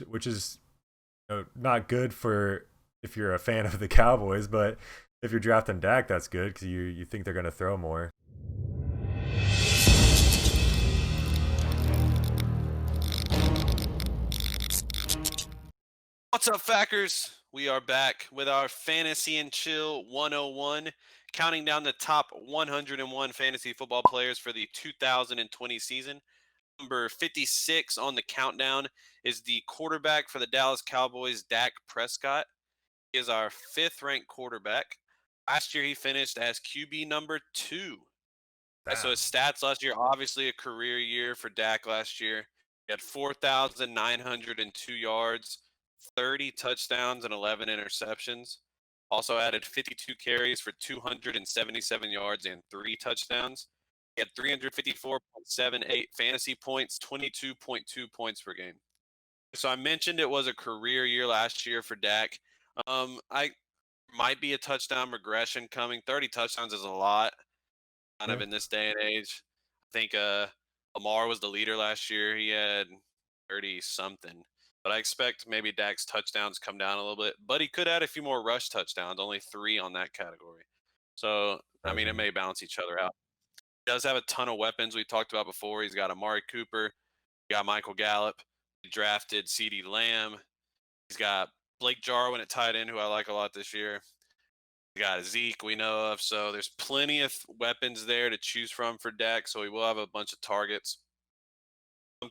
which is not good for if you're a fan of the Cowboys, but if you're drafting Dak, that's good because you think they're going to throw more. What's up, Fackers? We are back with our Fantasy and Chill 101, counting down the top 101 fantasy football players for the 2020 season. Number 56 on the countdown is the quarterback for the Dallas Cowboys, Dak Prescott. He is our fifth ranked quarterback. Last year, he finished as QB number 2. So Damn. his stats last year, obviously a career year for Dak last year. He had 4,902 yards, 30 touchdowns, and 11 interceptions. Also added 52 carries for 277 yards and 3 touchdowns. He had 354.78 fantasy points, 22.2 points per game. So I mentioned it was a career year last year for Dak. I might be a touchdown regression coming. 30 touchdowns is a lot kind Yeah. of in this day and age. I think Lamar was the leader last year. He had 30 something. But I expect maybe Dak's touchdowns come down a little bit. But he could add a few more rush touchdowns, only 3 on that category. So, I mean, it may balance each other out. He does have a ton of weapons we talked about before. He's got Amari Cooper, he got Michael Gallup, he drafted CeeDee Lamb. He's got Blake Jarwin at tight end, who I like a lot this year. We got Zeke we know of, so there's plenty of weapons there to choose from for Dak, so he will have a bunch of targets.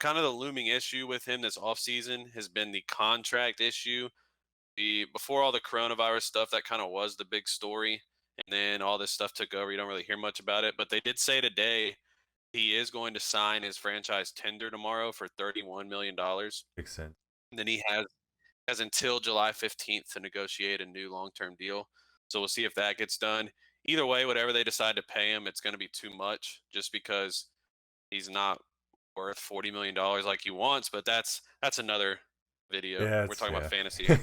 Kind of the looming issue with him this offseason has been the contract issue. Before all the coronavirus stuff, that kind of was the big story, and then all this stuff took over. You don't really hear much about it, but they did say today he is going to sign his franchise tender tomorrow for $31 million. Makes sense. And then he has until July 15th to negotiate a new long-term deal. So we'll see if that gets done. Either way, whatever they decide to pay him, it's going to be too much just because he's not worth $40 million like he wants, but that's another video. Yeah, We're it's talking about yeah. fantasy here.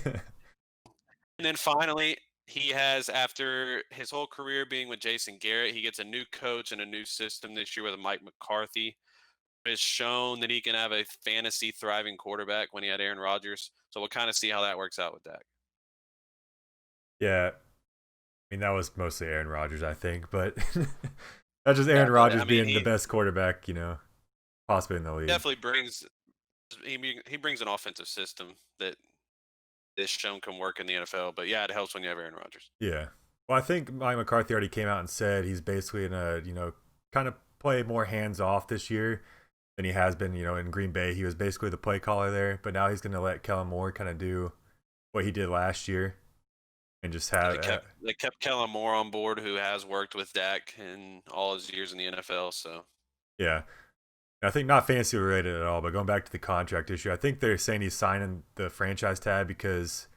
And then finally, he has, after his whole career being with Jason Garrett, he gets a new coach and a new system this year with Mike McCarthy. Has shown that he can have a fantasy thriving quarterback when he had Aaron Rodgers. So we'll kind of see how that works out with Dak. Yeah. I mean, that was mostly Aaron Rodgers, I think, but that's just Yeah, Aaron but Rodgers I mean, being the he best quarterback, possibly in the league. definitely brings he brings an offensive system that is shown can work in the NFL. But yeah, it helps when you have Aaron Rodgers. Yeah. Well, I think Mike McCarthy already came out and said he's basically in a, kind of play more hands off this year than he has been, in Green Bay. He was basically the play caller there, but now he's going to let Kellen Moore kind of do what he did last year and just Yeah, have, they kept Kellen Moore on board, who has worked with Dak in all his years in the NFL. So yeah. I think not fantasy related at all, but going back to the contract issue, I think they're saying he's signing the franchise tag because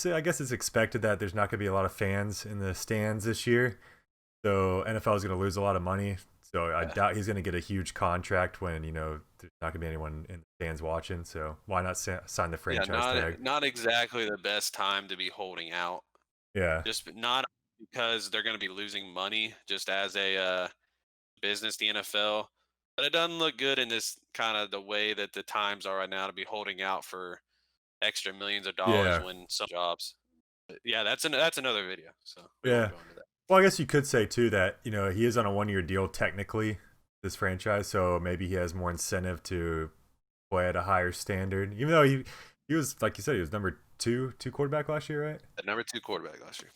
I guess it's expected that there's not going to be a lot of fans in the stands this year. So NFL is going to lose a lot of money. So I doubt he's going to get a huge contract when, there's not going to be anyone in the stands watching. So why not sign the yeah, franchise tag? not exactly the best time to be holding out. Yeah. Just not because they're going to be losing money, just as a business, the NFL. But it doesn't look good in this kind of the way that the times are right now to be holding out for extra millions of dollars Yeah. when some jobs. But yeah, that's another video, so we won't Yeah. go into that. Well, I guess you could say too that, he is on a 1 year deal technically, this franchise. So maybe he has more incentive to play at a higher standard, even though he was, like you said, he was number two quarterback last year, right? The number 2 quarterback last year.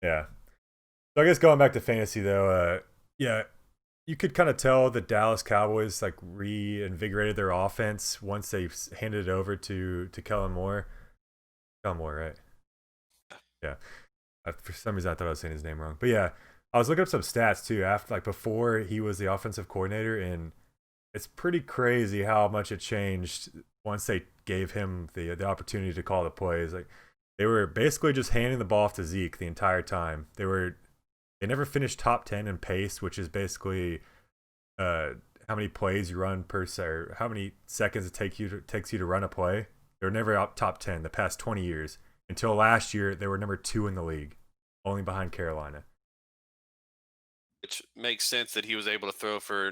Yeah. So I guess going back to fantasy though, yeah, you could kind of tell the Dallas Cowboys like reinvigorated their offense once they handed it over to Kellen Moore. Kellen Moore, right? Yeah. For some reason, I thought I was saying his name wrong, but yeah, I was looking up some stats too after, like, before he was the offensive coordinator, and it's pretty crazy how much it changed once they gave him the opportunity to call the plays. Like, they were basically just handing the ball off to Zeke the entire time. They never finished top 10 in pace, which is basically how many plays you run per se, or how many seconds it takes you to run a play. They were never up top 10 the past 20 years. Until last year, they were number 2 in the league, only behind Carolina. Which makes sense that he was able to throw for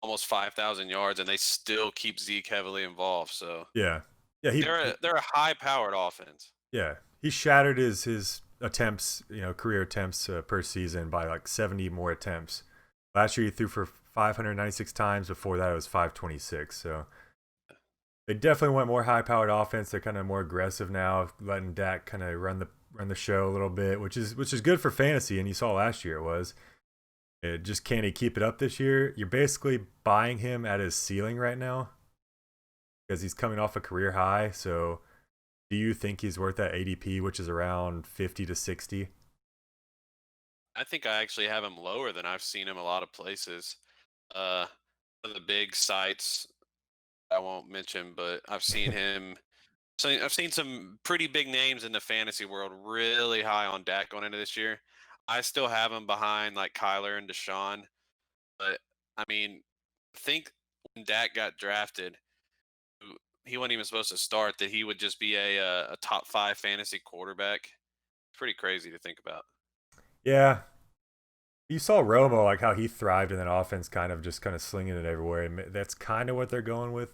almost 5,000 yards, and they still keep Zeke heavily involved. So Yeah. Yeah, They're a high powered offense. yeah, he shattered his attempts, career attempts per season by like 70 more attempts. Last year he threw for 596 times. Before that it was 526. So they definitely want more high powered offense. They're kind of more aggressive now, letting Dak kind of run the show a little bit, which is good for fantasy. And you saw last year it was. Just can he keep it up this year? You're basically buying him at his ceiling right now because he's coming off a career high. So do you think he's worth that ADP, which is around 50 to 60? I think I actually have him lower than I've seen him a lot of places. Uh, one of the big sites I won't mention, but I've seen him. So I've seen some pretty big names in the fantasy world really high on Dak going into this year. I still have him behind like Kyler and Deshaun, but I mean, think when Dak got drafted, he wasn't even supposed to start. That he would just be a top five fantasy quarterback. Pretty crazy to think about. Yeah. You saw Romo, like how he thrived in that offense, kind of slinging it everywhere. And that's kind of what they're going with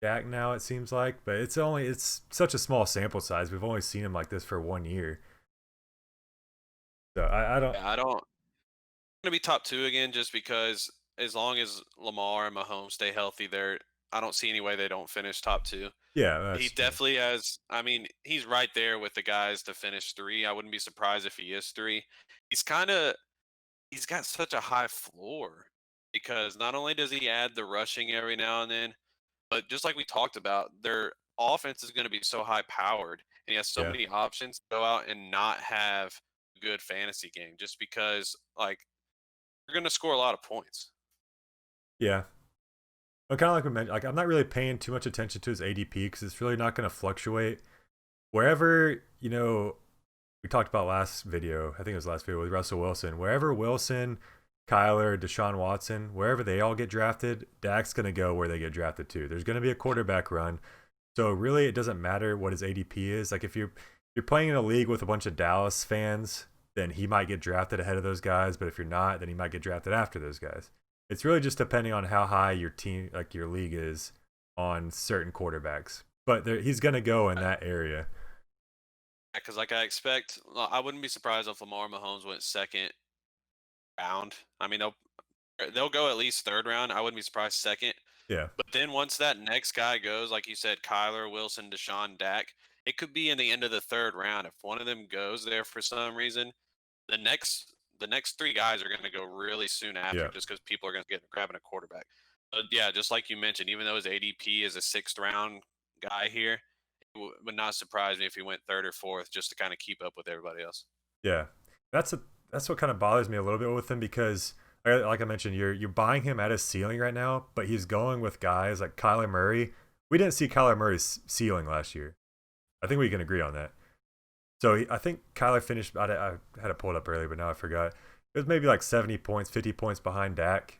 Dak now, it seems like. But it's such a small sample size. We've only seen him like this for 1 year. So I don't. Yeah, I don't gonna be top two again just because as long as Lamar and Mahomes stay healthy, I don't see any way they don't finish top two. Yeah, He that's true. definitely has. I mean, he's right there with the guys to finish three. I wouldn't be surprised if he is three. He's kind of he's got such a high floor because not only does he add the rushing every now and then, but just like we talked about, their offense is going to be so high powered, and he has so Yeah, many options to go out and not have a good fantasy game just because like you're going to score a lot of points. yeah. But kind of like we mentioned, like I'm not really paying too much attention to his ADP because it's really not going to fluctuate. Wherever we talked about last video, I think it was last video with Russell Wilson. Wherever Wilson, Kyler, Deshaun Watson, wherever they all get drafted, Dak's going to go where they get drafted too. There's going to be a quarterback run. So really, it doesn't matter what his ADP is. Like if you're playing in a league with a bunch of Dallas fans, then he might get drafted ahead of those guys. But if you're not, then he might get drafted after those guys. It's really just depending on how high your team, like your league, is on certain quarterbacks. But he's going to go in that area. Because like I expect, I wouldn't be surprised if Lamar Mahomes went second round. I mean, they'll go at least third round. I wouldn't be surprised second. Yeah, But then once that next guy goes, like you said, Kyler, Wilson, Deshaun, Dak, it could be in the end of the third round. If one of them goes there for some reason, the next three guys are going to go really soon after, yeah, just because people are going to get grabbing a quarterback. But yeah, just like you mentioned, even though his ADP is a sixth round guy here, it would not surprise me if he went third or fourth just to kind of keep up with everybody else. yeah. That's a that's what kind of bothers me a little bit with him because, like I mentioned, you're buying him at his ceiling right now, but he's going with guys like Kyler Murray. We didn't see Kyler Murray's ceiling last year. I think we can agree on that. So I think Kyler finished. I had it pulled up earlier, but now I forgot. It was maybe like 70 points, 50 points behind Dak.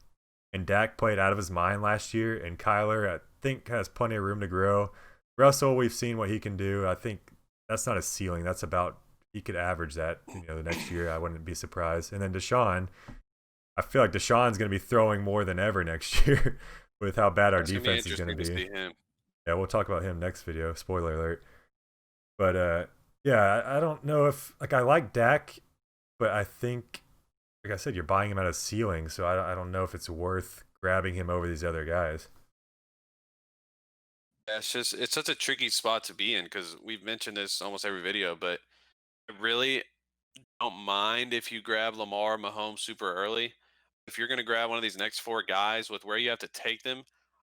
And Dak played out of his mind last year. And Kyler, I think, has plenty of room to grow. Russell, we've seen what he can do. I think that's not a ceiling. That's about he could average that. The next year, I wouldn't be surprised. And then Deshaun, I feel like Deshaun's going to be throwing more than ever next year with how bad our It's going to be defense is going to interesting to be. see him. Yeah, we'll talk about him next video. Spoiler alert. But yeah, I don't know if like I like Dak, but I think, like I said, you're buying him at a ceiling, so I don't know if it's worth grabbing him over these other guys. Yeah, it's such a tricky spot to be in because we've mentioned this almost every video, but I really don't mind if you grab Lamar Mahomes super early. If you're going to grab one of these next four guys with where you have to take them,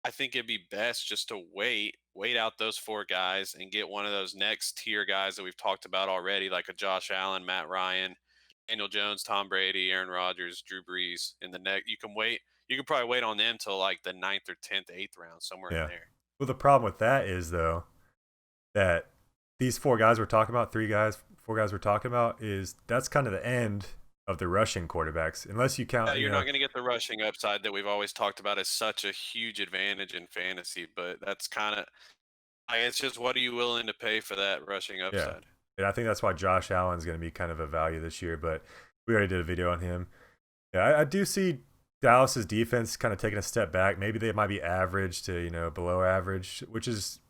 I think it'd be best just to wait out those four guys and get one of those next tier guys that we've talked about already, like a Josh Allen, Matt Ryan, Daniel Jones, Tom Brady, Aaron Rodgers, Drew Brees. In the next, you can wait. You can probably wait on them till like the ninth or tenth, eighth round, somewhere in Yeah. there. Well, the problem with that is though that these four guys we're talking about, three guys, four guys we're talking about, is that's kind of the end of the rushing quarterbacks, unless you Yeah, count. you're not going to get the rushing upside that we've always talked about as such a huge advantage in fantasy, but that's kind of, it's just what are you willing to pay for that rushing Yeah, upside? and I think that's why Josh Allen's going to be kind of a value this year. But we already did a video on him. Yeah, I do see Dallas's defense kind of taking a step back. Maybe they might be average to below average, which is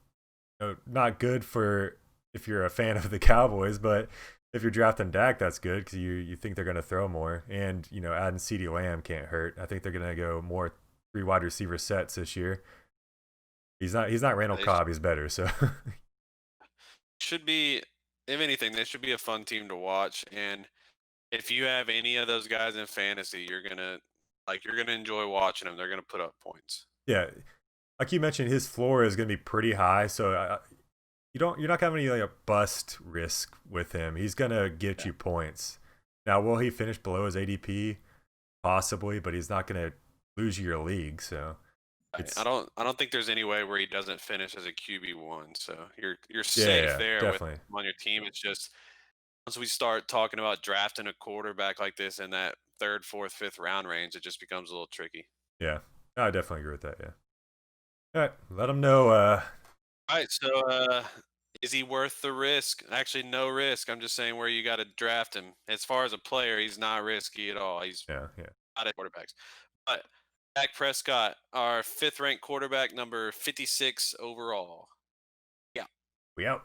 Not good for if you're a fan of the Cowboys, but if you're drafting Dak, that's good because you think they're going to throw more, and adding CeeDee Lamb can't hurt. I think they're going to go more three wide receiver sets this year. He's not Randall They Cobb. He's better. So should be, if anything, they should be a fun team to watch. And if you have any of those guys in fantasy, you're gonna enjoy watching them. They're gonna put up points. yeah, like you mentioned, his floor is going to be pretty high. So you're not going to have any like a bust risk with him. He's going to get Yeah. you points. Now, will he finish below his ADP? Possibly, but he's not going to lose you your league. So Right. I it's don't think there's any way where he doesn't finish as a QB1. So you're yeah, safe yeah, there with definitely. him on your team. It's just once we start talking about drafting a quarterback like this in that third, fourth, fifth round range, it just becomes a little tricky. Yeah, I definitely agree with that. Yeah. All right, let him know. All right, so is he worth the risk? Actually, no risk. I'm just saying where you got to draft him. As far as a player, he's not risky at all. He's Yeah, yeah. not a quarterbacks. But Dak Prescott, our fifth ranked quarterback, number 56 overall. Yeah. We out.